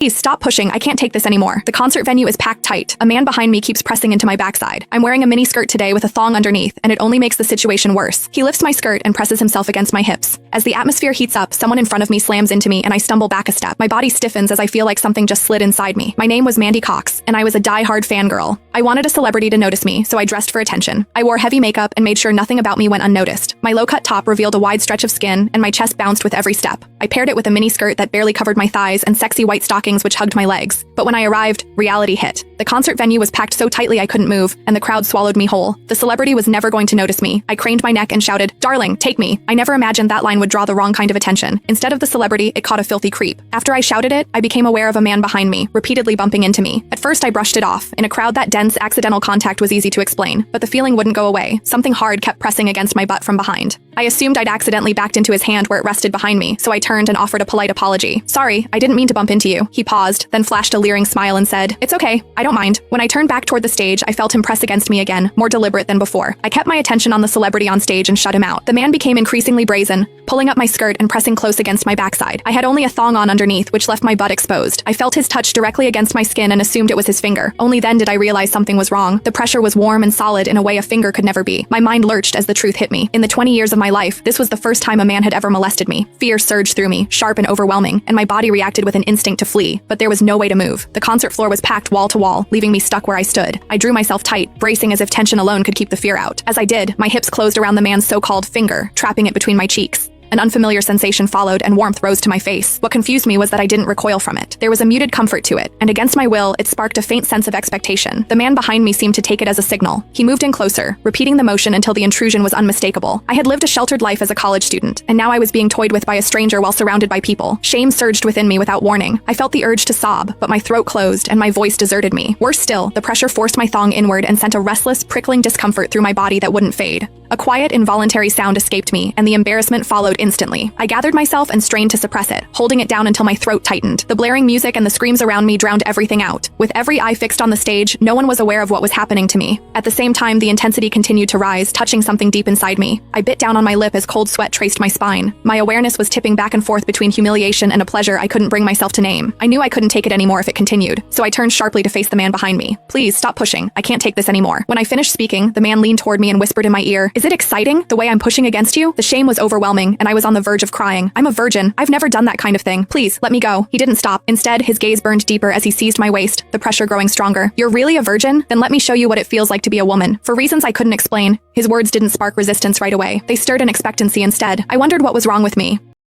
Please stop pushing, I can't take this anymore. The concert venue is packed tight. A man behind me keeps pressing into my backside. I'm wearing a mini skirt today with a thong underneath, and it only makes the situation worse. He lifts my skirt and presses himself against my hips. As the atmosphere heats up, someone in front of me slams into me and I stumble back a step. My body stiffens as I feel like something just slid inside me. My name was Mandy Cox, and I was a die-hard fangirl. I wanted a celebrity to notice me, so I dressed for attention. I wore heavy makeup and made sure nothing about me went unnoticed. My low-cut top revealed a wide stretch of skin, and my chest bounced with every step. I paired it with a mini skirt that barely covered my thighs and sexy white stockings which hugged my legs. But when I arrived, reality hit. The concert venue was packed so tightly I couldn't move, and the crowd swallowed me whole. The celebrity was never going to notice me. I craned my neck and shouted, "Darling, take me." I never imagined that line would draw the wrong kind of attention. Instead of the celebrity, it caught a filthy creep. After I shouted it, I became aware of a man behind me, repeatedly bumping into me. At first, I brushed it off. In a crowd that dense, accidental contact was easy to explain, but the feeling wouldn't go away. Something hard kept pressing against my butt from behind. I assumed I'd accidentally backed into his hand where it rested behind me, so I turned and offered a polite apology. "Sorry, I didn't mean to bump into you." He paused, then flashed a leering smile and said, "It's okay, I don't mind." When I turned back toward the stage, I felt him press against me again, more deliberate than before. I kept my attention on the celebrity on stage and shut him out. The man became increasingly brazen, pulling up my skirt and pressing close against my backside. I had only a thong on underneath, which left my butt exposed. I felt his touch directly against my skin and assumed it was his finger. Only then did I realize something was wrong. The pressure was warm and solid in a way a finger could never be. My mind lurched as the truth hit me. In the 20 years of my life, this was the first time a man had ever molested me. Fear surged through me, sharp and overwhelming, and my body reacted with an instinct to flee. But there was no way to move. The concert floor was packed wall to wall, leaving me stuck where I stood. I drew myself tight, bracing as if tension alone could keep the fear out. As I did, my hips closed around the man's so-called finger, trapping it between my cheeks. An unfamiliar sensation followed and warmth rose to my face. What confused me was that I didn't recoil from it. There was a muted comfort to it, and against my will, it sparked a faint sense of expectation. The man behind me seemed to take it as a signal. He moved in closer, repeating the motion until the intrusion was unmistakable. I had lived a sheltered life as a college student, and now I was being toyed with by a stranger while surrounded by people. Shame surged within me without warning. I felt the urge to sob, but my throat closed and my voice deserted me. Worse still, the pressure forced my thong inward and sent a restless, prickling discomfort through my body that wouldn't fade. A quiet, involuntary sound escaped me, and the embarrassment followed instantly. I gathered myself and strained to suppress it, holding it down until my throat tightened. The blaring music and the screams around me drowned everything out. With every eye fixed on the stage, no one was aware of what was happening to me. At the same time, the intensity continued to rise, touching something deep inside me. I bit down on my lip as cold sweat traced my spine. My awareness was tipping back and forth between humiliation and a pleasure I couldn't bring myself to name. I knew I couldn't take it anymore if it continued, so I turned sharply to face the man behind me. "Please, stop pushing. I can't take this anymore." When I finished speaking, the man leaned toward me and whispered in my ear, "Is it exciting, the way I'm pushing against you?" The shame was overwhelming, and I was on the verge of crying. "I'm a virgin. I've never done that kind of thing. Please, let me go." He didn't stop. Instead, his gaze burned deeper as he seized my waist, the pressure growing stronger. "You're really a virgin? Then let me show you what it feels like to be a woman." For reasons I couldn't explain, his words didn't spark resistance right away. They stirred an expectancy instead. I wondered what was wrong with me.